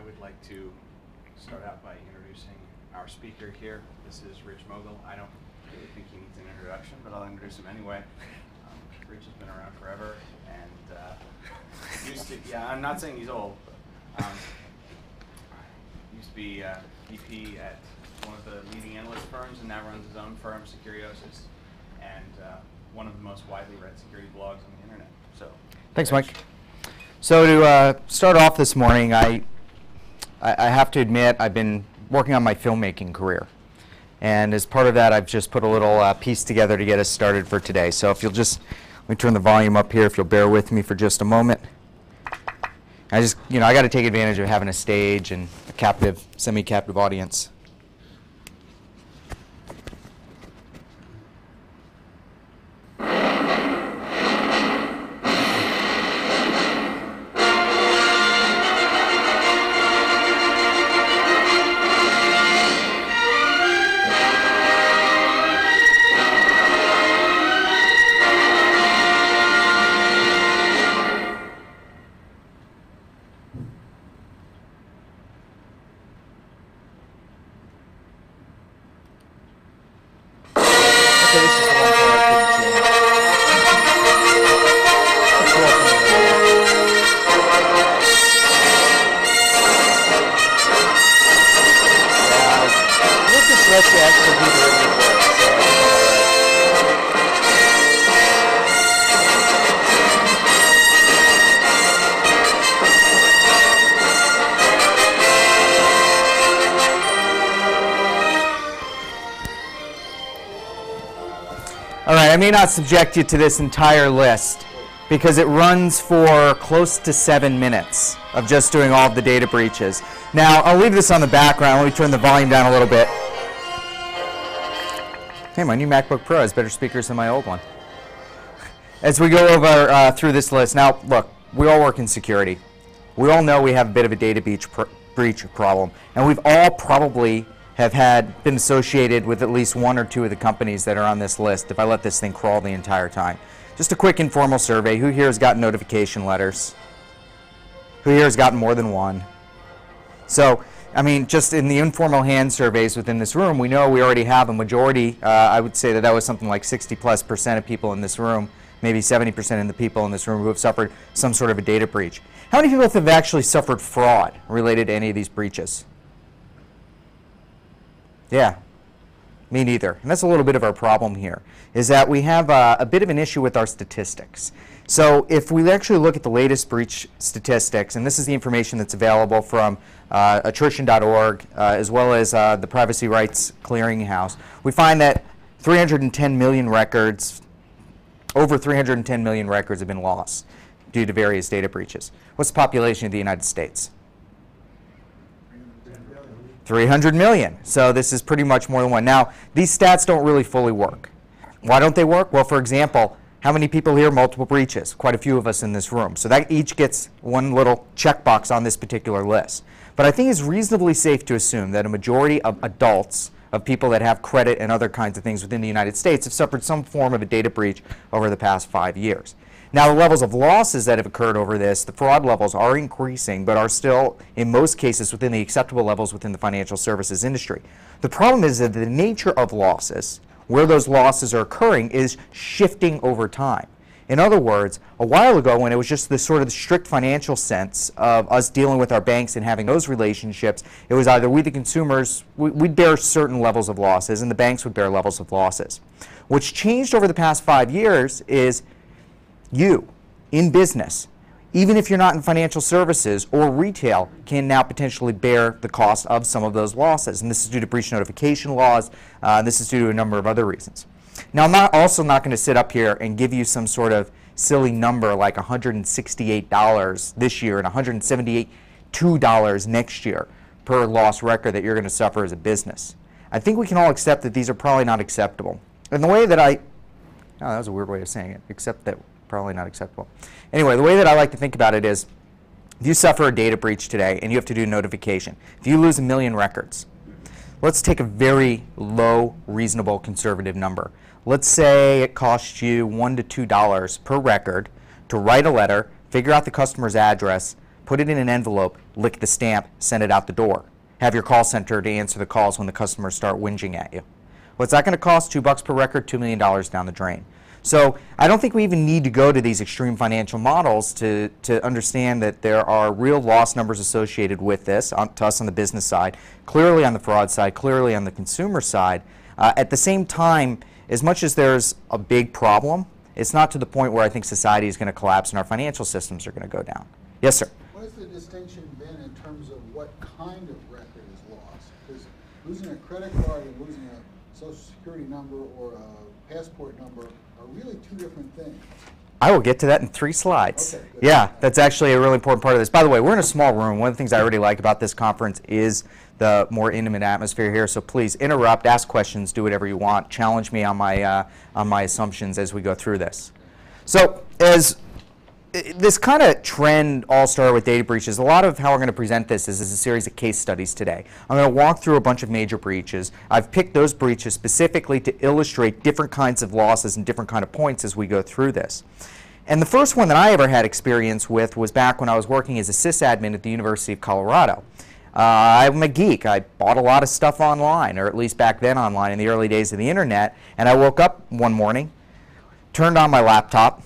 would like to start out by introducing our speaker here. This is Rich Mogull. I don't really think he needs an introduction, but I'll introduce him anyway. Rich has been around forever, and used to, yeah, I'm not saying he's old. Used to be VP at one of the leading analyst firms, and now runs his own firm, Securosis, and one of the most widely read security blogs on the internet. So, thanks, Mike. So to start off this morning, I have to admit I've been working on my filmmaking career. And as part of that, I've just put a little piece together to get us started for today. So if you'll just, let me turn the volume up here if you'll bear with me for just a moment. I just, I got to take advantage of having a stage and a captive, semi-captive audience. I may not subject you to this entire list because it runs for close to 7 minutes of just doing all of the data breaches. Now, I'll leave this on the background. Let me turn the volume down a little bit. Hey, my new MacBook Pro has better speakers than my old one. As we go over through this list, now, look, we all work in security. We all know we have a bit of a data breach problem, and we've all probably been associated with at least one or two of the companies that are on this list if I let this thing crawl the entire time. Just a quick informal survey. Who here has gotten notification letters? Who here has gotten more than one? So, I mean, just in the informal hand surveys within this room, we know we already have a majority. I would say that was something like 60+% of people in this room, maybe 70% of the people in this room who have suffered some sort of a data breach. How many people have actually suffered fraud related to any of these breaches? Yeah, me neither. And that's a little bit of our problem here, is that we have a bit of an issue with our statistics. So if we actually look at the latest breach statistics, and this is the information that's available from attrition.org, as well as the Privacy Rights Clearinghouse, we find that 310 million records, over 310 million records have been lost due to various data breaches. What's the population of the United States? 300 million. So this is pretty much more than one. Now, these stats don't really fully work. Why don't they work? Well, for example, how many people here multiple breaches? Quite a few of us in this room. So that each gets one little checkbox on this particular list. But I think it's reasonably safe to assume that a majority of adults, of people that have credit and other kinds of things within the United States, have suffered some form of a data breach over the past 5 years. Now, the levels of losses that have occurred over this, the fraud levels are increasing, but are still, in most cases, within the acceptable levels within the financial services industry. The problem is that the nature of losses, where those losses are occurring, is shifting over time. In other words, a while ago, when it was just this sort of strict financial sense of us dealing with our banks and having those relationships, it was either we, the consumers, we'd bear certain levels of losses, and the banks would bear levels of losses. What's changed over the past 5 years is you, in business, even if you're not in financial services or retail, can now potentially bear the cost of some of those losses. And this is due to breach notification laws. This is due to a number of other reasons. Now, I'm also not going to sit up here and give you some sort of silly number like $168 this year and $172 next year per loss record that you're going to suffer as a business. I think we can all accept that these are probably not acceptable. And the way that that was a weird way of saying it, except that probably not acceptable. Anyway, the way that I like to think about it is, if you suffer a data breach today and you have to do notification, if you lose 1 million records, let's take a very low, reasonable, conservative number. Let's say it costs you $1 to $2 per record to write a letter, figure out the customer's address, put it in an envelope, lick the stamp, send it out the door. Have your call center to answer the calls when the customers start whinging at you. What's that going to cost? $2 per record, $2 million down the drain. So I don't think we even need to go to these extreme financial models to understand that there are real loss numbers associated with this, to us on the business side, clearly on the fraud side, clearly on the consumer side. At the same time, as much as there's a big problem, it's not to the point where I think society is going to collapse and our financial systems are going to go down. Yes, sir? What has the distinction been in terms of what kind of record is lost? Because losing a credit card and losing a social security number or a passport number are really two different things. I will get to that in 3 slides. Okay, good. Yeah, that's actually a really important part of this. By the way, we're in a small room. One of the things I really like about this conference is the more intimate atmosphere here. So please interrupt, ask questions, do whatever you want. Challenge me on my assumptions as we go through this. So as this kind of trend all started with data breaches. A lot of how we're going to present this is a series of case studies today. I'm going to walk through a bunch of major breaches. I've picked those breaches specifically to illustrate different kinds of losses and different kind of points as we go through this. And the first one that I ever had experience with was back when I was working as a sysadmin at the University of Colorado. I'm a geek. I bought a lot of stuff online, or at least back then online in the early days of the internet, and I woke up one morning, turned on my laptop,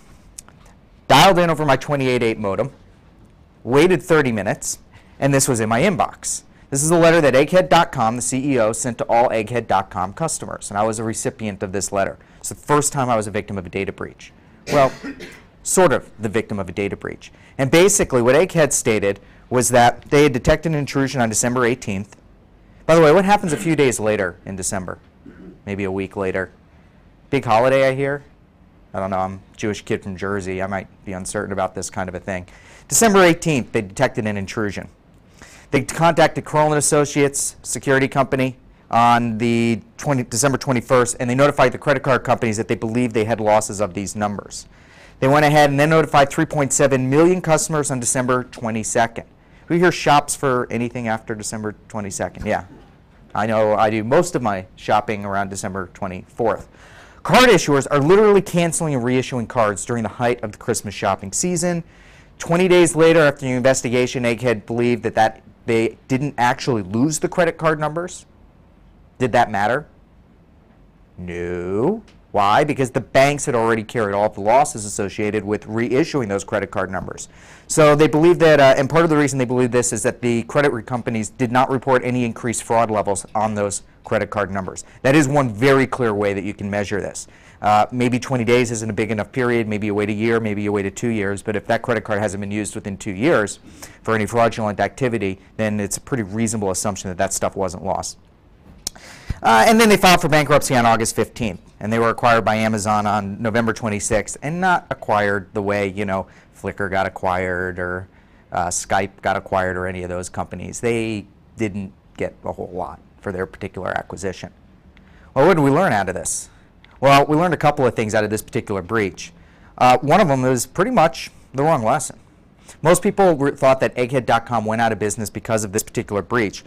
dialed in over my 28.8 modem, waited 30 minutes, and this was in my inbox. This is a letter that Egghead.com, the CEO, sent to all Egghead.com customers, and I was a recipient of this letter. It's the first time I was a victim of a data breach. Well, sort of the victim of a data breach. And basically what Egghead stated was that they had detected an intrusion on December 18th. By the way, what happens a few days later in December? Maybe a week later. Big holiday, I hear? I don't know, I'm a Jewish kid from Jersey. I might be uncertain about this kind of a thing. December 18th, they detected an intrusion. They contacted Kroll & Associates, security company, on the December 21st, and they notified the credit card companies that they believed they had losses of these numbers. They went ahead and then notified 3.7 million customers on December 22nd. Who here shops for anything after December 22nd? Yeah. I know I do most of my shopping around December 24th. Card issuers are literally canceling and reissuing cards during the height of the Christmas shopping season. 20 days later, after the investigation, Egghead believed that they didn't actually lose the credit card numbers. Did that matter? No. Why? Because the banks had already carried all of the losses associated with reissuing those credit card numbers. So they believe that, and part of the reason they believe this is that the credit companies did not report any increased fraud levels on those credit card numbers. That is one very clear way that you can measure this. Maybe 20 days isn't a big enough period. Maybe you wait a year, maybe you waited 2 years. But if that credit card hasn't been used within 2 years for any fraudulent activity, then it's a pretty reasonable assumption that that stuff wasn't lost. And then they filed for bankruptcy on August 15th, and they were acquired by Amazon on November 26th, and not acquired the way, you know, Flickr got acquired or Skype got acquired or any of those companies. They didn't get a whole lot for their particular acquisition. Well, what did we learn out of this? Well, we learned a couple of things out of this particular breach. One of them is pretty much the wrong lesson. Most people thought that Egghead.com went out of business because of this particular breach.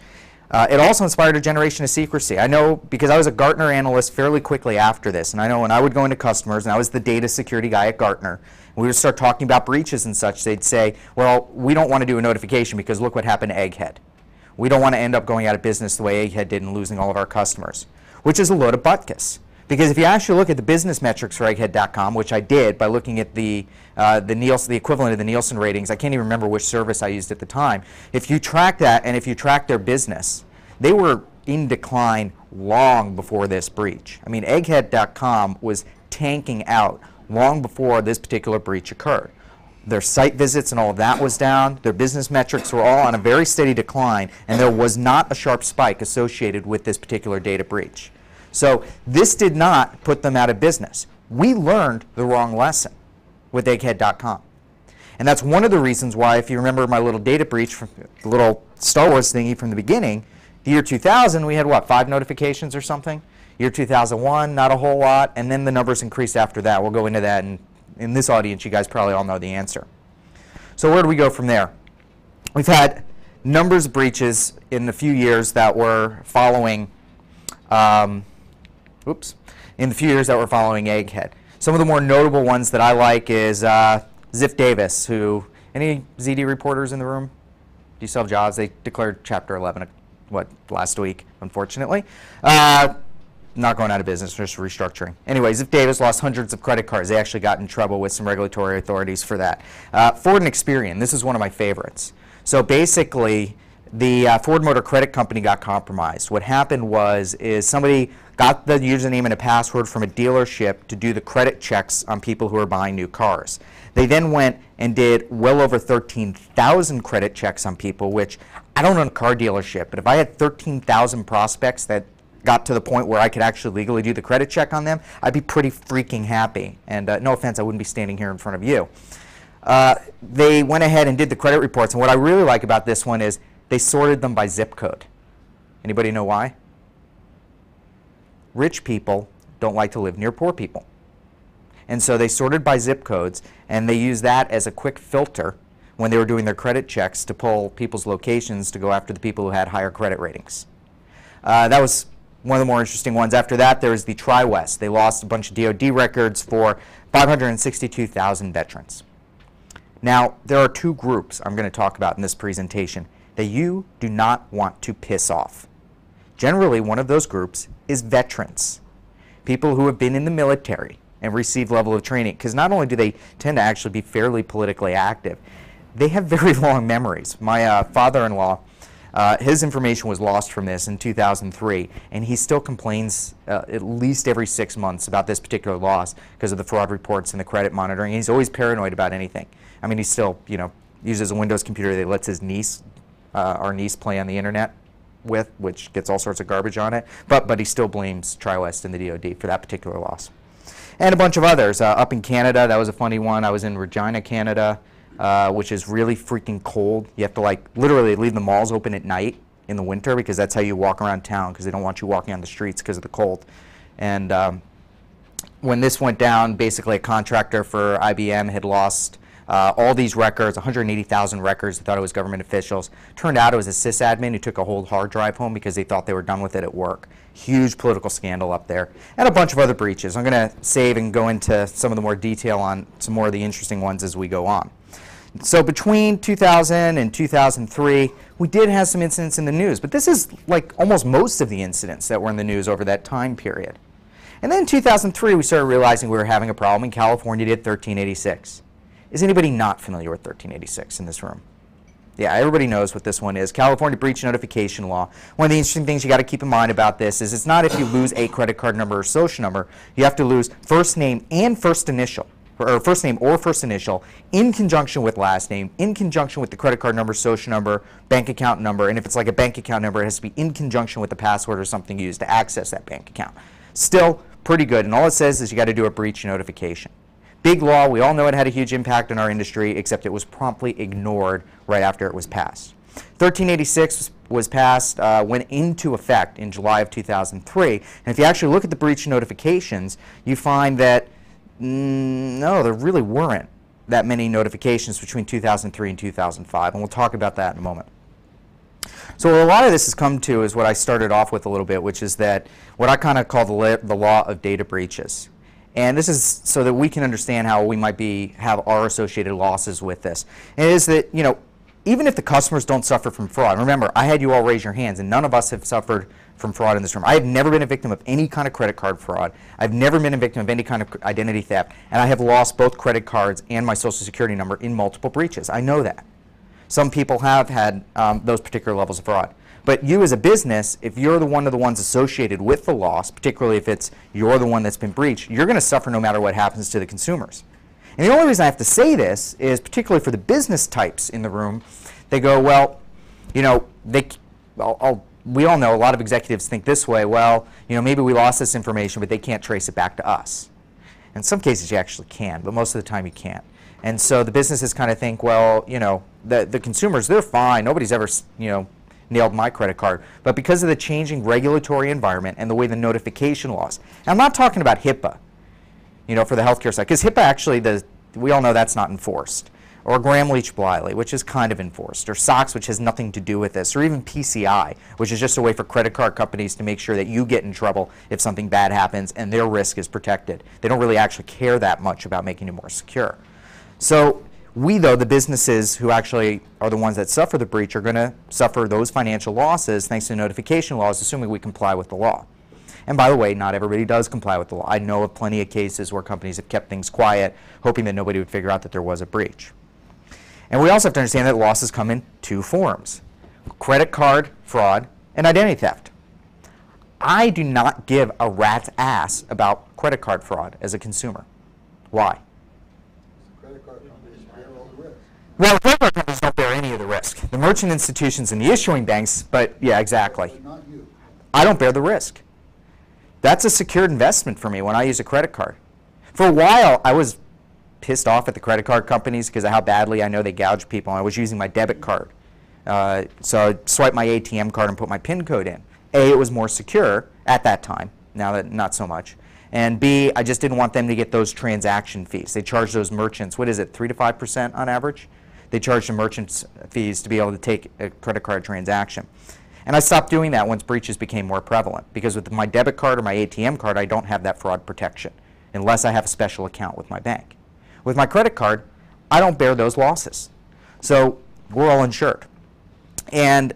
It also inspired a generation of secrecy. I know because I was a Gartner analyst fairly quickly after this, and I know when I would go into customers, and I was the data security guy at Gartner, we would start talking about breaches and such, they'd say, well, we don't want to do a notification because look what happened to Egghead. We don't want to end up going out of business the way Egghead did and losing all of our customers, which is a load of butkus. Because if you actually look at the business metrics for Egghead.com, which I did by looking at the equivalent of the Nielsen ratings, I can't even remember which service I used at the time. If you track that and if you track their business, they were in decline long before this breach. I mean, Egghead.com was tanking out long before this particular breach occurred. Their site visits and all of that was down. Their business metrics were all on a very steady decline, and there was not a sharp spike associated with this particular data breach. So this did not put them out of business. We learned the wrong lesson with Egghead.com. And that's one of the reasons why, if you remember my little data breach, from the little Star Wars thingy from the beginning, the year 2000, we had what, 5 notifications or something? Year 2001, not a whole lot, and then the numbers increased after that. We'll go into that, and in this audience, you guys probably all know the answer. So where do we go from there? We've had numbers of breaches in the few years that were following Egghead. Some of the more notable ones that I like is Ziff Davis, who Any ZD reporters in the room? Do you still have jobs? They declared Chapter 11, last week, unfortunately. Not going out of business, just restructuring. Anyways, Ziff Davis lost hundreds of credit cards. They actually got in trouble with some regulatory authorities for that. Ford and Experian, this is one of my favorites. So basically, the Ford Motor Credit Company got compromised. What happened is somebody got the username and a password from a dealership to do the credit checks on people who are buying new cars. They then went and did well over 13,000 credit checks on people, which I don't own a car dealership, but if I had 13,000 prospects that got to the point where I could actually legally do the credit check on them, I'd be pretty freaking happy. And no offense, I wouldn't be standing here in front of you. They went ahead and did the credit reports, and what I really like about this one is they sorted them by zip code. Anybody know why? Rich people don't like to live near poor people. And so they sorted by zip codes, and they used that as a quick filter when they were doing their credit checks to pull people's locations to go after the people who had higher credit ratings. That was one of the more interesting ones. After that, there was the Tri-West. They lost a bunch of DoD records for 562,000 veterans. Now, there are two groups I'm going to talk about in this presentation that you do not want to piss off. Generally, one of those groups is veterans, people who have been in the military and received level of training, because not only do they tend to actually be fairly politically active, they have very long memories. My father-in-law, his information was lost from this in 2003, and he still complains at least every 6 months about this particular loss because of the fraud reports and the credit monitoring. He's always paranoid about anything. I mean, he still, uses a Windows computer that lets his niece, our niece, play on the internet with, which gets all sorts of garbage on it. But he still blames Tri-West and the DoD for that particular loss. And a bunch of others. Up in Canada, that was a funny one. I was in Regina, Canada, which is really freaking cold. You have to literally leave the malls open at night in the winter because that's how you walk around town, because they don't want you walking on the streets because of the cold. And when this went down, basically a contractor for IBM had lost all these records, 180,000 records. They thought it was government officials. Turned out it was a sysadmin who took a whole hard drive home because they thought they were done with it at work. Huge political scandal up there. And a bunch of other breaches. I'm going to save and go into some of the more detail on some more of the interesting ones as we go on. So between 2000 and 2003, we did have some incidents in the news. But this is like almost most of the incidents that were in the news over that time period. And then in 2003, we started realizing we were having a problem, and California did 1386. Is anybody not familiar with 1386 in this room? Yeah, everybody knows what this one is. California Breach Notification Law. One of the interesting things you got to keep in mind about this is it's not if you lose a credit card number or social number. You have to lose first name and first initial, or first name or first initial, in conjunction with last name, in conjunction with the credit card number, social number, bank account number, and if it's like a bank account number, it has to be in conjunction with the password or something used to access that bank account. Still pretty good, and all it says is you got to do a breach notification. BigLaw, we all know it had a huge impact on our industry, except it was promptly ignored right after it was passed. 1386 was passed, went into effect in July of 2003. And if you actually look at the breach notifications, you find that, no, there really weren't that many notifications between 2003 and 2005. And we'll talk about that in a moment. So what a lot of this has come to is what I started off with a little bit, which is that what I kind of call the law of data breaches. And this is so that we can understand how we might have our associated losses with this. And it is that, even if the customers don't suffer from fraud, remember, I had you all raise your hands, and none of us have suffered from fraud in this room. I have never been a victim of any kind of credit card fraud. I've never been a victim of any kind of identity theft, and I have lost both credit cards and my social security number in multiple breaches. I know that. Some people have had those particular levels of fraud. But you as a business, if you're one of the ones associated with the loss, particularly if you're the one that's been breached, you're going to suffer no matter what happens to the consumers. And the only reason I have to say this is particularly for the business types in the room. They go, well, we all know a lot of executives think this way, well, maybe we lost this information, but they can't trace it back to us. In some cases you actually can, but most of the time you can't. And so the businesses kind of think, well, the consumers, they're fine. Nobody's ever, nailed my credit card. But because of the changing regulatory environment and the way the notification laws, and I'm not talking about HIPAA, for the healthcare side, because HIPAA actually, we all know that's not enforced, or Gramm-Leach-Bliley, which is kind of enforced, or SOX, which has nothing to do with this, or even PCI, which is just a way for credit card companies to make sure that you get in trouble if something bad happens and their risk is protected. They don't really actually care that much about making you more secure. So We, though, the businesses who actually are the ones that suffer the breach, are going to suffer those financial losses thanks to notification laws, assuming we comply with the law. And by the way, not everybody does comply with the law. I know of plenty of cases where companies have kept things quiet, hoping that nobody would figure out that there was a breach. And we also have to understand that losses come in two forms: credit card fraud and identity theft. I do not give a rat's ass about credit card fraud as a consumer. Why? Credit card companies bear all the risk. Well, credit card companies don't bear any of the risk. The merchant institutions and the issuing banks, but yeah, exactly. But not you. I don't bear the risk. That's a secured investment for me when I use a credit card. For a while, I was pissed off at the credit card companies because of how badly I know they gouge people. I was using my debit card. So I'd swipe my ATM card and put my PIN code in. A, it was more secure at that time, now that not so much. And B, I just didn't want them to get those transaction fees. They charge those merchants, what is it, 3 to 5% on average? They charge the merchants fees to be able to take a credit card transaction. And I stopped doing that once breaches became more prevalent, because with my debit card or my ATM card, I don't have that fraud protection unless I have a special account with my bank. With my credit card, I don't bear those losses. So we're all insured. And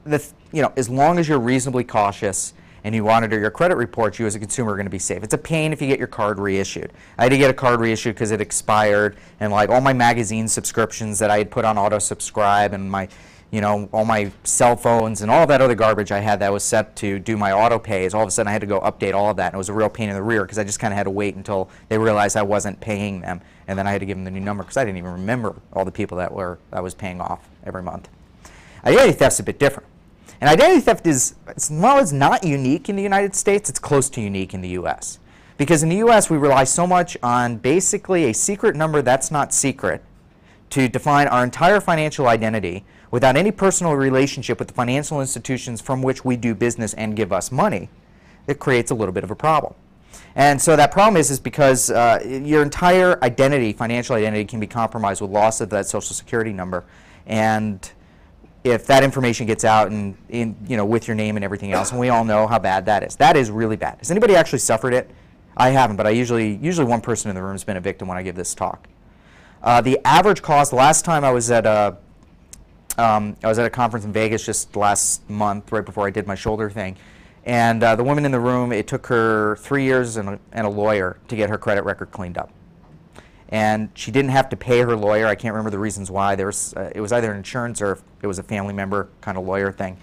as long as you're reasonably cautious and you monitor your credit reports, you as a consumer are going to be safe. It's a pain if you get your card reissued. I had to get a card reissued because it expired, and like all my magazine subscriptions that I had put on auto subscribe, and my, all my cell phones and all that other garbage I had that was set to do my auto pays, all of a sudden I had to go update all of that, and it was a real pain in the rear because I just kind of had to wait until they realized I wasn't paying them, and then I had to give them the new number because I didn't even remember all the people that I was paying off every month. Identity theft's a bit different. And identity theft is, as well as not unique in the United States, it's close to unique in the US. Because in the US, we rely so much on basically a secret number that's not secret to define our entire financial identity without any personal relationship with the financial institutions from which we do business and give us money. It creates a little bit of a problem. And so that problem is because your entire identity, financial identity, can be compromised with loss of that social security number. And if that information gets out and with your name and everything else, and we all know how bad that is. That is really bad. Has anybody actually suffered it? I haven't, but usually one person in the room has been a victim when I give this talk. The average cost, the last time I was at a conference in Vegas just last month, right before I did my shoulder thing, and the woman in the room, it took her 3 years and a lawyer to get her credit record cleaned up. And she didn't have to pay her lawyer. I can't remember the reasons why. It was either an insurance or it was a family member kind of lawyer thing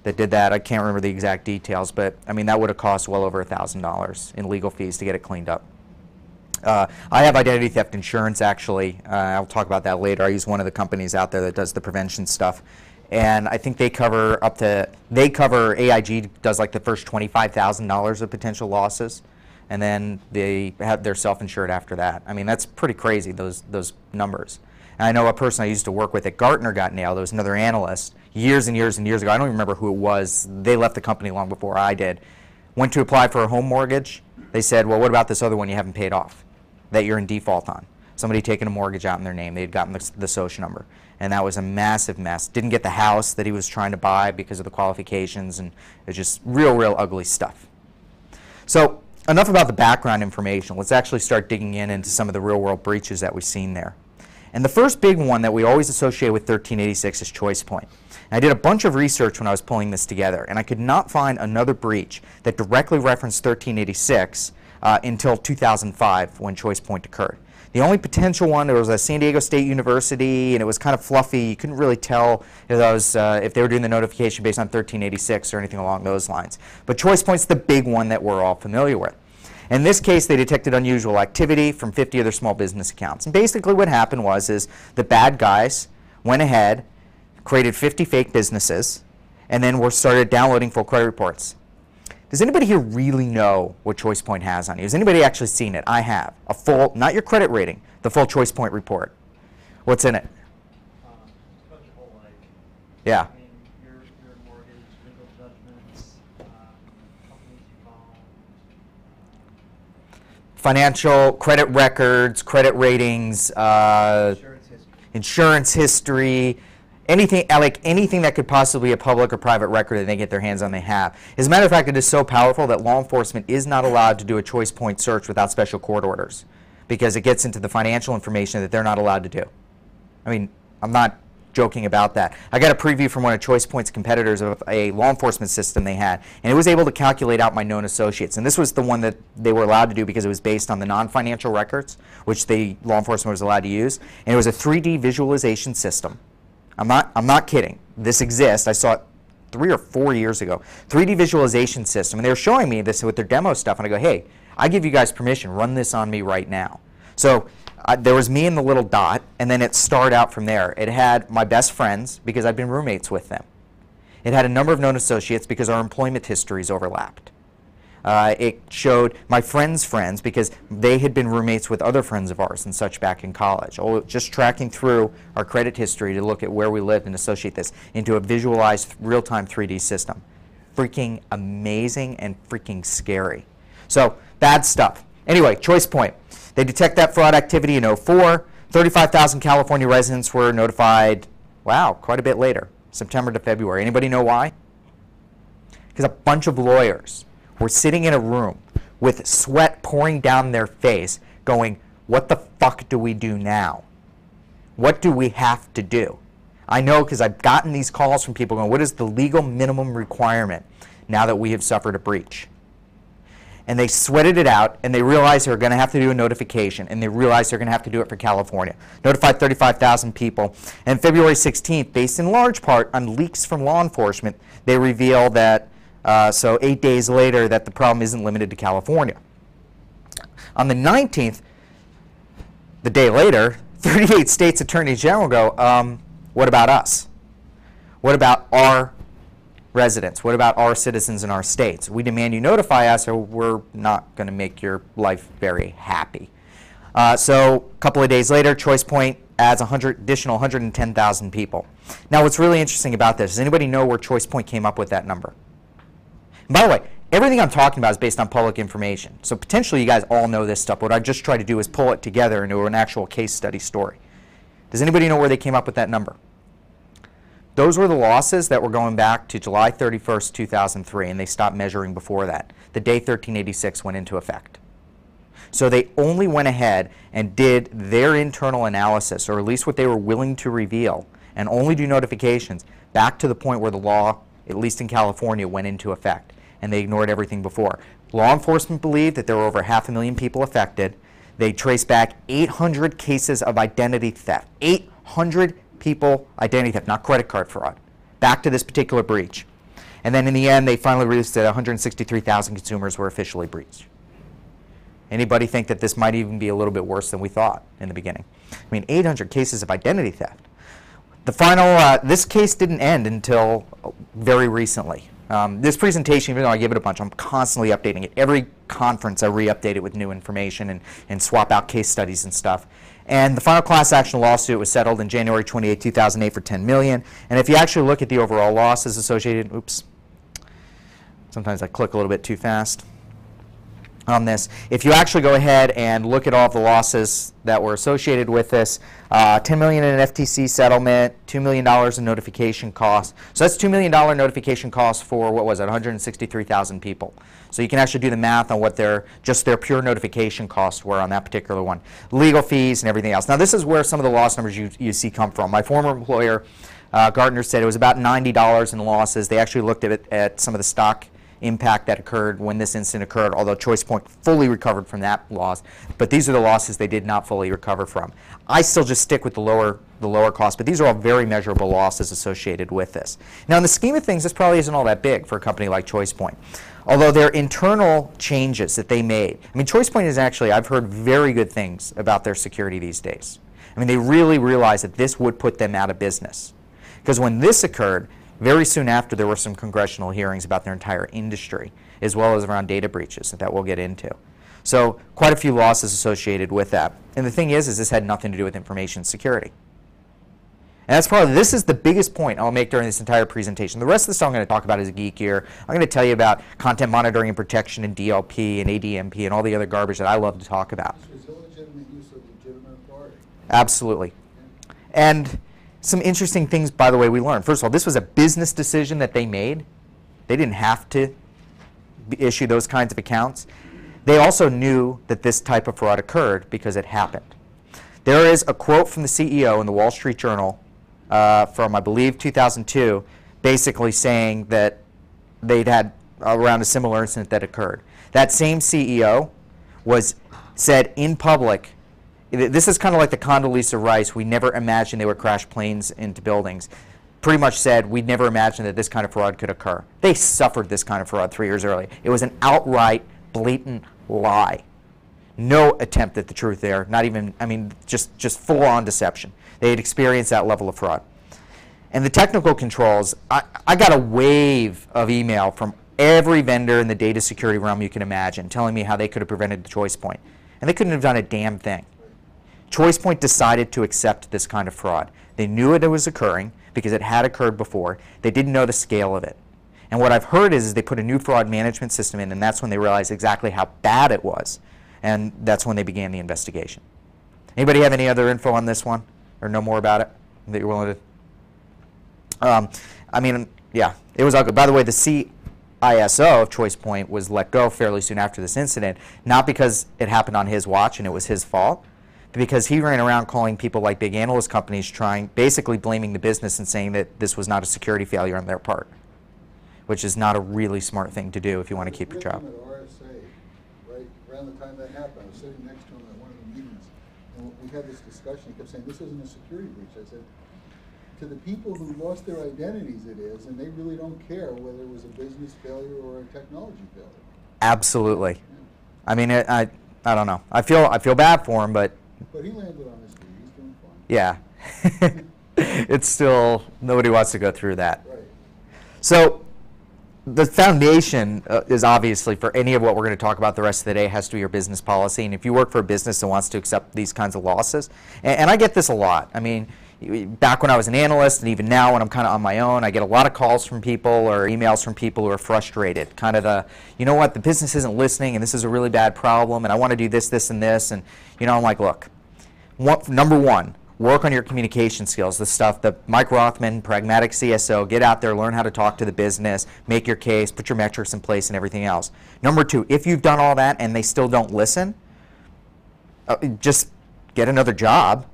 that did that. I can't remember the exact details, but I mean that would have cost well over $1,000 in legal fees to get it cleaned up. I have identity theft insurance actually. I'll talk about that later. I use one of the companies out there that does the prevention stuff. And I think they cover AIG does like the first $25,000 of potential losses. And then they're self-insured after that. I mean, that's pretty crazy, those numbers. And I know a person I used to work with at Gartner got nailed. It was another analyst years and years and years ago. I don't even remember who it was. They left the company long before I did. Went to apply for a home mortgage. They said, well, what about this other one you haven't paid off that you're in default on? Somebody taking a mortgage out in their name. They had gotten the social number. And that was a massive mess. Didn't get the house that he was trying to buy because of the qualifications, and it's just real, real ugly stuff. So enough about the background information. Let's actually start digging into some of the real-world breaches that we've seen there. And the first big one that we always associate with 1386 is choice point. And I did a bunch of research when I was pulling this together, and I could not find another breach that directly referenced 1386 until 2005 when choice point occurred. The only potential one, there was a San Diego State University, and it was kind of fluffy. You couldn't really tell if they were doing the notification based on 1386 or anything along those lines. But choice point's the big one that we're all familiar with. In this case, they detected unusual activity from 50 other small business accounts. And basically what happened was the bad guys went ahead, created 50 fake businesses, and then started downloading full credit reports. Does anybody here really know what choice point has on you? Has anybody actually seen it? I have. A full, not your credit rating, the full choice point report. What's in it? Yeah. I mean, your mortgage, legal judgments, companies you own. Financial, credit records, credit ratings, insurance history, anything that could possibly be a public or private record that they get their hands on, they have. As a matter of fact, it is so powerful that law enforcement is not allowed to do a choice point search without special court orders, because it gets into the financial information that they're not allowed to do. I mean, I'm not joking about that. I got a preview from one of ChoicePoint's competitors of a law enforcement system they had, and it was able to calculate out my known associates. And this was the one that they were allowed to do because it was based on the non-financial records, which the law enforcement was allowed to use. And it was a 3D visualization system. I'm not kidding. This exists. I saw it 3 or 4 years ago. 3D visualization system. And they were showing me this with their demo stuff, and I go, hey, I give you guys permission. Run this on me right now. So there was me and the little dot, and then it started out from there. It had my best friends because I've been roommates with them. It had a number of known associates because our employment histories overlapped. It showed my friends' friends because they had been roommates with other friends of ours and such back in college. Just tracking through our credit history to look at where we lived and associate this into a visualized real-time 3D system. Freaking amazing and freaking scary. So, bad stuff. Anyway, ChoicePoint. They detect that fraud activity in 2004. 35,000 California residents were notified, wow, quite a bit later, September to February. Anybody know why? Because a bunch of lawyers were sitting in a room with sweat pouring down their face going, what the fuck do we do now? What do we have to do? I know because I've gotten these calls from people going, what is the legal minimum requirement now that we have suffered a breach? And they sweated it out, and they realized they were going to have to do a notification, and they realized they're going to have to do it for California. Notified 35,000 people. And February 16th, based in large part on leaks from law enforcement, they revealed that, so 8 days later, that the problem isn't limited to California. On the 19th, the day later, 38 states' attorneys general go, what about us? What about our residents? What about our citizens in our states? We demand you notify us or we're not going to make your life very happy. So a couple of days later, ChoicePoint adds additional 110,000 people. Now what's really interesting about this, does anybody know where ChoicePoint came up with that number? And by the way, everything I'm talking about is based on public information. So potentially you guys all know this stuff. What I just try to do is pull it together into an actual case study story. Does anybody know where they came up with that number? Those were the losses that were going back to July 31st, 2003, and they stopped measuring before that. The day 1386 went into effect. So they only went ahead and did their internal analysis, or at least what they were willing to reveal, and only do notifications back to the point where the law, at least in California, went into effect, and they ignored everything before. Law enforcement believed that there were over 500,000 people affected. They traced back 800 cases of identity theft. 800 people, identity theft, not credit card fraud, back to this particular breach. And then in the end, they finally released that 163,000 consumers were officially breached. Anybody think that this might even be a little bit worse than we thought in the beginning? I mean, 800 cases of identity theft. The final, this case didn't end until very recently. This presentation, even though I give it a bunch, I'm constantly updating it. Every conference I re-update it with new information and swap out case studies and stuff. And the final class action lawsuit was settled in January 28, 2008 for $10 million. And if you actually look at the overall losses associated, oops, sometimes I click a little bit too fast on this. If you actually go ahead and look at all of the losses that were associated with this, $10 million in an FTC settlement, $2 million in notification costs. So that's $2 million notification costs for, what was it, 163,000 people. So you can actually do the math on what just their pure notification costs were on that particular one. Legal fees and everything else. Now this is where some of the loss numbers you see come from. My former employer, Gartner, said it was about $90 in losses. They actually looked at some of the stock impact that occurred when this incident occurred, although ChoicePoint fully recovered from that loss. But these are the losses they did not fully recover from. I still just stick with the lower cost, but these are all very measurable losses associated with this. Now in the scheme of things, this probably isn't all that big for a company like ChoicePoint. Although their internal changes that they made, I mean, ChoicePoint is actually, I've heard very good things about their security these days. I mean, they really realized that this would put them out of business. Because when this occurred, very soon after, there were some congressional hearings about their entire industry, as well as around data breaches that we'll get into. So quite a few losses associated with that. And the thing is this had nothing to do with information security. And that's probably, this is the biggest point I'll make during this entire presentation. The rest of the stuff I'm going to talk about is Geek here. I'm going to tell you about content monitoring and protection and DLP and ADMP and all the other garbage that I love to talk about. Is illegitimate use of legitimate authority? Absolutely. And some interesting things, by the way, we learned. First of all, this was a business decision that they made. They didn't have to issue those kinds of accounts. They also knew that this type of fraud occurred because it happened. There is a quote from the CEO in the Wall Street Journal from, I believe, 2002, basically saying that they'd had around a similar incident that occurred. That same CEO said in public, this is kind of like the Condoleezza Rice, we never imagined they would crash planes into buildings. Pretty much said, we'd never imagined that this kind of fraud could occur. They suffered this kind of fraud 3 years earlier. It was an outright, blatant lie. No attempt at the truth there, not even, I mean, just full-on deception. They had experienced that level of fraud. And the technical controls, I got a wave of email from every vendor in the data security realm you can imagine telling me how they could have prevented the choice point. And they couldn't have done a damn thing. ChoicePoint decided to accept this kind of fraud. They knew it was occurring because it had occurred before. They didn't know the scale of it. And what I've heard is they put a new fraud management system in, and that's when they realized exactly how bad it was. And that's when they began the investigation. Anybody have any other info on this one or know more about it that you're willing to? I mean, yeah, it was ugly. By the way, the CISO of ChoicePoint was let go fairly soon after this incident, not because it happened on his watch and it was his fault, but because he ran around calling people like big analyst companies, basically blaming the business and saying that this was not a security failure on their part, which is not a really smart thing to do if you want to keep your job. At RSA, right around the time that happened, I was sitting next to him at one of the meetings, and we had this discussion. He kept saying, "This isn't a security breach." I said, to the people who lost their identities, it is, and they really don't care whether it was a business failure or a technology failure. Absolutely. Yeah. I mean, I don't know. I feel bad for him, but he landed on his feet. He's doing fine. Yeah. It's still, nobody wants to go through that. Right. So the foundation is obviously, for any of what we're going to talk about the rest of the day, has to be your business policy. And if you work for a business that wants to accept these kinds of losses, and I get this a lot. I mean, back when I was an analyst, and even now when I'm kind of on my own, I get a lot of calls from people or emails from people who are frustrated. Kind of the, you know what, the business isn't listening, and this is a really bad problem, and I want to do this, this, and this. And, you know, I'm like, look, number one, work on your communication skills, the stuff that Mike Rothman, pragmatic CSO, get out there, learn how to talk to the business, make your case, put your metrics in place, and everything else. Number two, if you've done all that and they still don't listen, just get another job.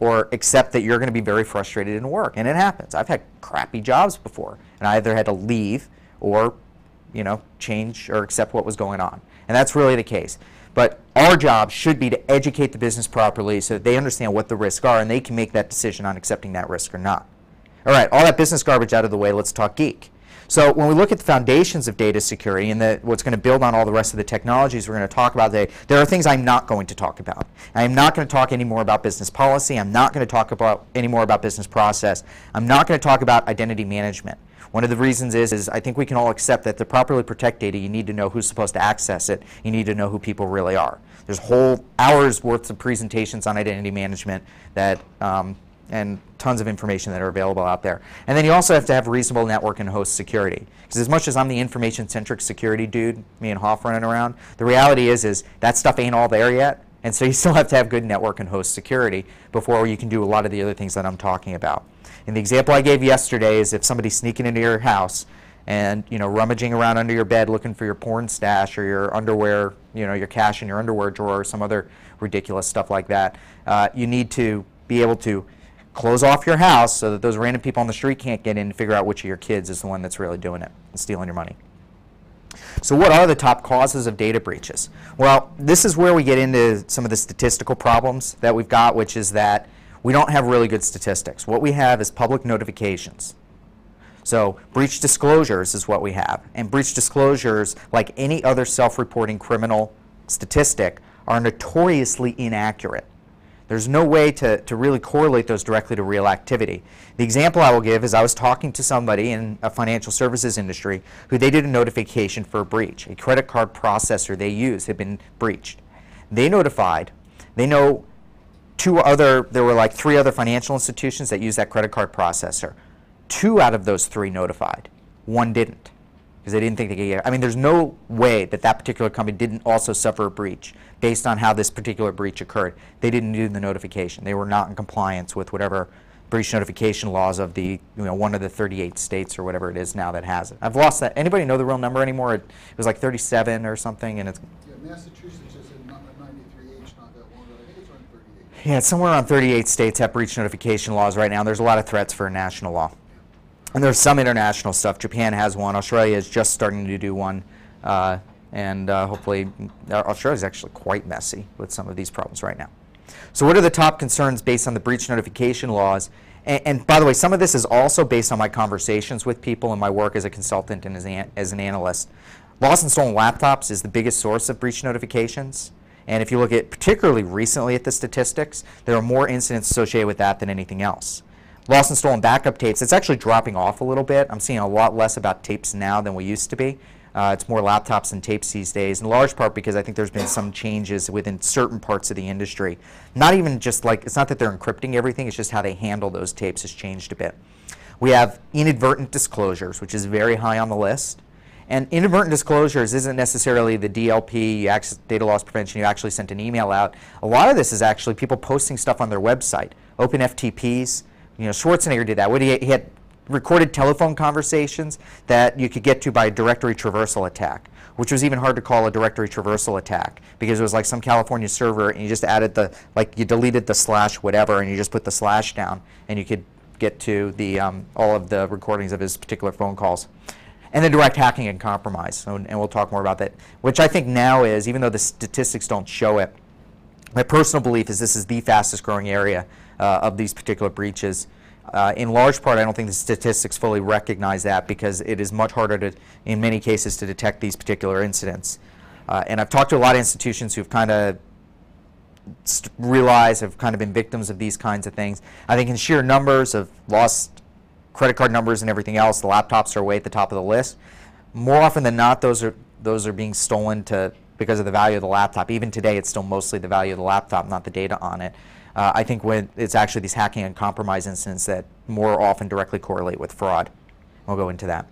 Or accept that you're going to be very frustrated in work, and it happens. I've had crappy jobs before, and I either had to leave or, you know, change or accept what was going on, and that's really the case. But our job should be to educate the business properly so that they understand what the risks are, and they can make that decision on accepting that risk or not. All right, all that business garbage out of the way. Let's talk Geek. So when we look at the foundations of data security and what's going to build on all the rest of the technologies we're going to talk about today, there are things I'm not going to talk about. I am not going to talk anymore about business policy. I'm not going to talk about anymore about business process. I'm not going to talk about identity management. One of the reasons is I think we can all accept that to properly protect data, you need to know who's supposed to access it. You need to know who people really are. There's whole hours worth of presentations on identity management that and tons of information that are available out there. And then you also have to have reasonable network and host security. Because as much as I'm the information-centric security dude, me and Hoff running around, the reality is that stuff ain't all there yet. And so you still have to have good network and host security before you can do a lot of the other things that I'm talking about. And the example I gave yesterday is if somebody's sneaking into your house and, you know, rummaging around under your bed looking for your porn stash or your underwear, you know, your cash in your underwear drawer or some other ridiculous stuff like that, you need to be able to close off your house so that those random people on the street can't get in and figure out which of your kids is the one that's really doing it and stealing your money. So what are the top causes of data breaches? Well, this is where we get into some of the statistical problems that we've got, which is that we don't have really good statistics. What we have is public notifications. So breach disclosures is what we have. And breach disclosures, like any other self-reporting criminal statistic, are notoriously inaccurate. There's no way to really correlate those directly to real activity. The example I will give is I was talking to somebody in a financial services industry who they did a notification for a breach. A credit card processor they use had been breached. They notified. They know there were like 3 other financial institutions that use that credit card processor. 2 out of those 3 notified. 1 didn't because they didn't think they could get it. I mean, there's no way that that particular company didn't also suffer a breach based on how this particular breach occurred. They didn't do the notification. They were not in compliance with whatever breach notification laws of the, one of the 38 states or whatever it is now that has it. I've lost that. Anybody know the real number anymore? It was like 37 or something, and it's. Yeah, Massachusetts is in 93H not that long ago. I think it's around 38. Yeah, it's somewhere around 38 states have breach notification laws right now. There's a lot of threats for national law. And there's some international stuff. Japan has one. Australia is just starting to do one. And hopefully, Australia is actually quite messy with some of these problems right now. So what are the top concerns based on the breach notification laws? And by the way, some of this is also based on my conversations with people and my work as a consultant and as an analyst. Lost and stolen laptops is the biggest source of breach notifications. And if you look at particularly recently at the statistics, there are more incidents associated with that than anything else. Lost and stolen backup tapes, it's actually dropping off a little bit. I'm seeing a lot less about tapes now than we used to be. It's more laptops and tapes these days, in large part because I think there's been some changes within certain parts of the industry. Not even just like, it's not that they're encrypting everything, it's just how they handle those tapes has changed a bit. We have inadvertent disclosures, which is very high on the list. And inadvertent disclosures isn't necessarily the DLP, data loss prevention, you actually sent an email out. A lot of this is actually people posting stuff on their website, open FTPs. You know, Schwarzenegger did that. He had recorded telephone conversations that you could get to by a directory traversal attack, which was even hard to call a directory traversal attack because it was like some California server and you just added the, like you deleted the slash whatever and you just put the slash down and you could get to the all of the recordings of his particular phone calls. And then direct hacking and compromise, and we'll talk more about that, which I think now is, even though the statistics don't show it, my personal belief is this is the fastest growing area of these particular breaches. In large part, I don't think the statistics fully recognize that because it is much harder to, in many cases, to detect these particular incidents. And I've talked to a lot of institutions who've kind of realized, have kind of been victims of these kinds of things. I think in sheer numbers of lost credit card numbers and everything else, the laptops are way at the top of the list. More often than not, those are being stolen because of the value of the laptop. Even today, it's still mostly the value of the laptop, not the data on it. I think when it's actually these hacking and compromise incidents that more often directly correlate with fraud. We'll go into that.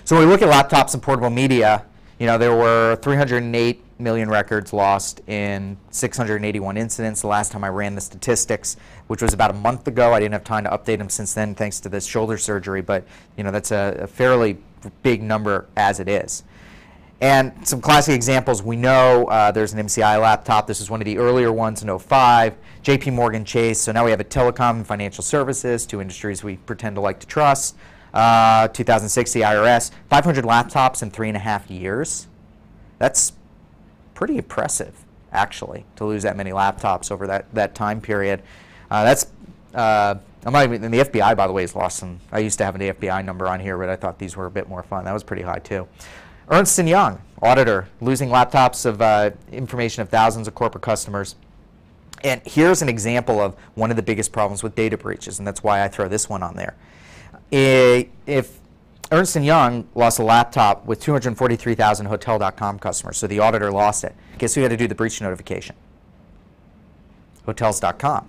So when we look at laptops and portable media, you know, there were 308 million records lost in 681 incidents the last time I ran the statistics, which was about a month ago. I didn't have time to update them since then thanks to this shoulder surgery, but you know, that's a fairly big number as it is. And some classic examples, we know there's an MCI laptop. This is one of the earlier ones in 05. JP Morgan Chase, so now we have a telecom and financial services, two industries we pretend to like to trust. 2006, the IRS, 500 laptops in 3.5 years. That's pretty impressive, actually, to lose that many laptops over that time period. I'm not even, and the FBI, by the way, has lost some. I used to have an FBI number on here, but I thought these were a bit more fun. That was pretty high, too. Ernst & Young, auditor, losing laptops of information of thousands of corporate customers. And here's an example of one of the biggest problems with data breaches, and that's why I throw this one on there. If Ernst & Young lost a laptop with 243,000 Hotel.com customers, so the auditor lost it, guess who had to do the breach notification? Hotels.com.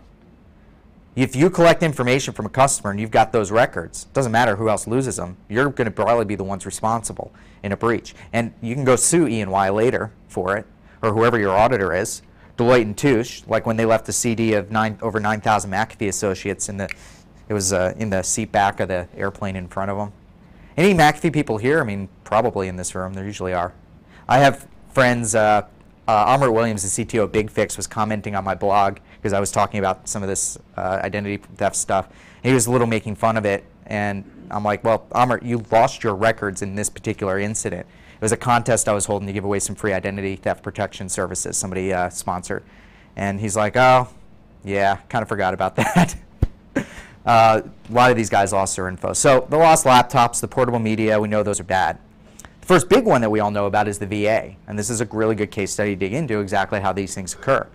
If you collect information from a customer and you've got those records, it doesn't matter who else loses them, you're going to probably be the ones responsible in a breach. And you can go sue E&Y later for it, or whoever your auditor is. Deloitte & Touche, like when they left the CD of over 9,000 McAfee associates in the seat back of the airplane in front of them. Any McAfee people here? I mean, probably in this room. There usually are. I have friends. Amrit Williams, the CTO of BigFix, was commenting on my blog because I was talking about some of this identity theft stuff. And he was a little making fun of it, and I'm like, well, Amrit, you lost your records in this particular incident. It was a contest I was holding to give away some free identity theft protection services somebody sponsored. And he's like, oh, yeah, kind of forgot about that. A lot of these guys lost their info. So the lost laptops, the portable media, we know those are bad. The first big one that we all know about is the VA. And this is a really good case study to dig into exactly how these things occur.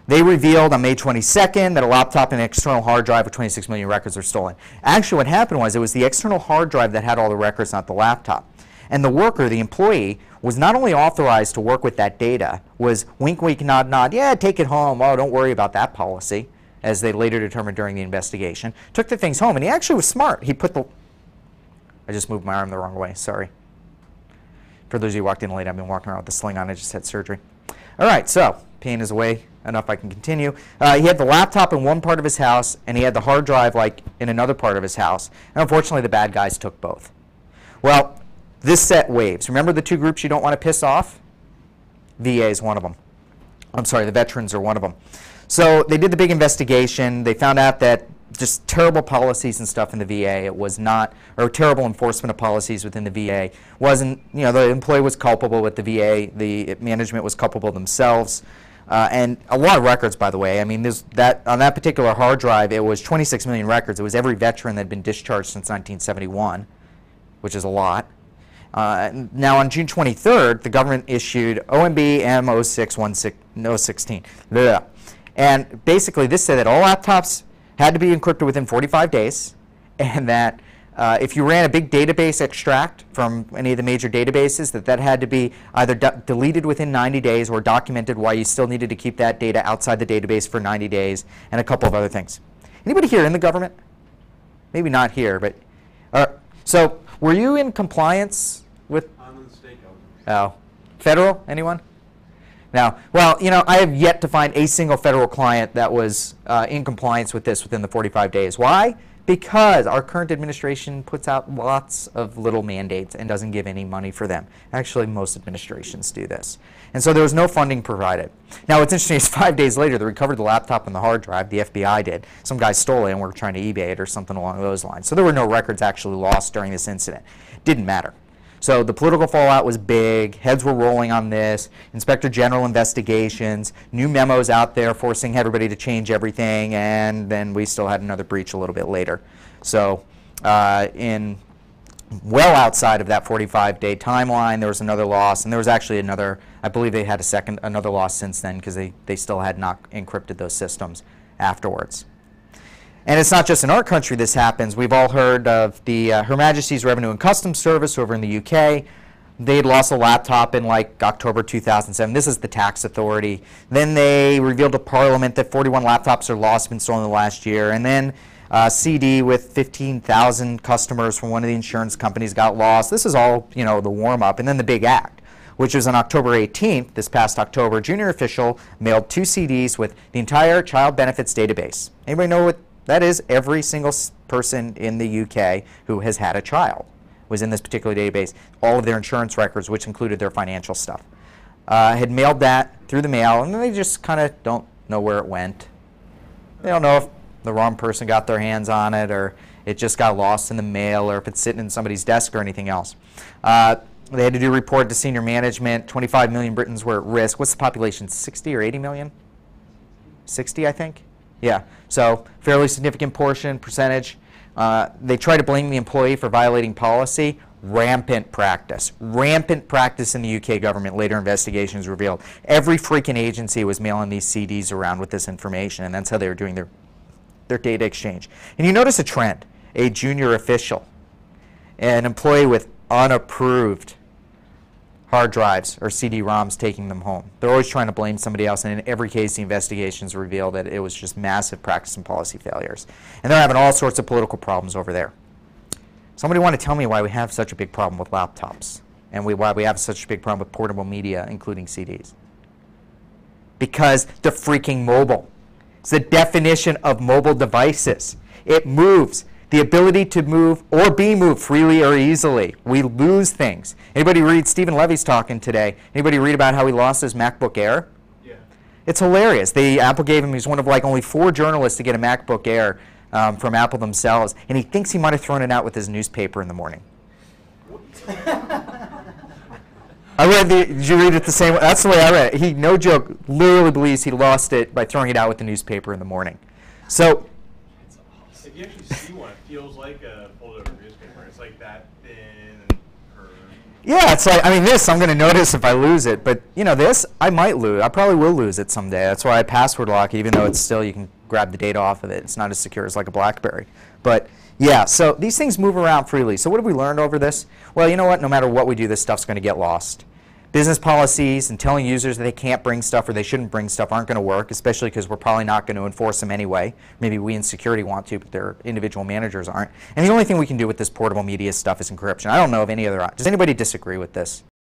They revealed on May 22nd that a laptop and an external hard drive with 26 million records were stolen. Actually, what happened was it was the external hard drive that had all the records, not the laptop. And the worker, the employee, was not only authorized to work with that data, was wink, wink, nod, nod, yeah, take it home, oh, don't worry about that policy, as they later determined during the investigation, took the things home, and he actually was smart. He put the, I just moved my arm the wrong way, sorry. For those of you who walked in late, I've been walking around with the sling on, I just had surgery. All right, so pain is away enough, I can continue. He had the laptop in one part of his house, and he had the hard drive like in another part of his house. And unfortunately, the bad guys took both. Well, this set waves. Remember the two groups you don't want to piss off? VA is one of them. I'm sorry, the veterans are one of them. So they did the big investigation. They found out that just terrible policies and stuff in the VA. It was not, or terrible enforcement of policies within the VA. Wasn't, you know, the employee was culpable with the VA. The management was culpable themselves. And a lot of records, by the way. I mean, on that particular hard drive, it was 26 million records. It was every veteran that had been discharged since 1971, which is a lot. Now, on June 23rd, the government issued OMB M016. And basically, this said that all laptops had to be encrypted within 45 days, and that if you ran a big database extract from any of the major databases, that had to be either deleted within 90 days or documented why you still needed to keep that data outside the database for 90 days, and a couple of other things. Anybody here in the government? Maybe not here, but so were you in compliance with? I'm in the state government. Oh, federal? Anyone? Now, well, you know, I have yet to find a single federal client that was in compliance with this within the 45 days. Why? Because our current administration puts out lots of little mandates and doesn't give any money for them. Actually, most administrations do this. And so there was no funding provided. Now, what's interesting is 5 days later, they recovered the laptop and the hard drive. The FBI did. Some guy stole it and were trying to eBay it or something along those lines. So there were no records actually lost during this incident. Didn't matter. So the political fallout was big. Heads were rolling on this. Inspector General investigations, new memos out there forcing everybody to change everything, and then we still had another breach a little bit later. So well outside of that 45-day timeline, there was another loss, and there was actually another, I believe they had another loss since then because they still had not encrypted those systems afterwards. And it's not just in our country this happens. We've all heard of the Her Majesty's Revenue and Customs Service over in the UK. They had lost a laptop in like October 2007. This is the tax authority. Then they revealed to Parliament that 41 laptops are lost, been stolen in the last year. And then CD with 15,000 customers from one of the insurance companies got lost. This is all, you know, the warm-up. And then the big act, which was on October 18th, this past October, a junior official mailed 2 CDs with the entire child benefits database. Anybody know what that is? Every single person in the UK who has had a child was in this particular database. All of their insurance records, which included their financial stuff, had mailed that through the mail, and they just kind of don't know where it went. They don't know if the wrong person got their hands on it, or it just got lost in the mail, or if it's sitting in somebody's desk or anything else. They had to do a report to senior management. 25 million Britons were at risk. What's the population, 60 or 80 million? 60, I think? Yeah, so fairly significant percentage. They try to blame the employee for violating policy. Rampant practice in the UK government. Later investigations revealed every freaking agency was mailing these CDs around with this information, and that's how they were doing their data exchange. And you notice a trend: a junior official, an employee with unapproved hard drives or CD-ROMs taking them home. They're always trying to blame somebody else, and in every case the investigations reveal that it was just massive practice and policy failures. And they're having all sorts of political problems over there. Somebody want to tell me why we have such a big problem with laptops and why we have such a big problem with portable media, including CDs? Because they're freaking mobile. It's the definition of mobile devices. It moves. The ability to move or be moved freely or easily. We lose things. Anybody read Stephen Levy's talking today? Anybody read about how he lost his MacBook Air? Yeah. It's hilarious. Apple gave him, he's one of like only 4 journalists to get a MacBook Air from Apple themselves, and he thinks he might have thrown it out with his newspaper in the morning. Did you read it the same way? That's the way I read it. He, no joke, literally believes he lost it by throwing it out with the newspaper in the morning. So, if you actually see one, it feels like a folded over newspaper. It's like that thin and curved. yeah, it's like, I mean, this I'm going to notice if I lose it, but you know, this I might lose. I probably will lose it someday. That's why I password lock it, even though it's still, you can grab the data off of it. It's not as secure as like a BlackBerry. But yeah, so these things move around freely. So what have we learned over this? Well, you know what? No matter what we do, this stuff's going to get lost. Business policies and telling users that they can't bring stuff or they shouldn't bring stuff aren't going to work, especially because we're probably not going to enforce them anyway. Maybe we in security want to, but their individual managers aren't. And the only thing we can do with this portable media stuff is encryption. I don't know of any other. Does anybody disagree with this?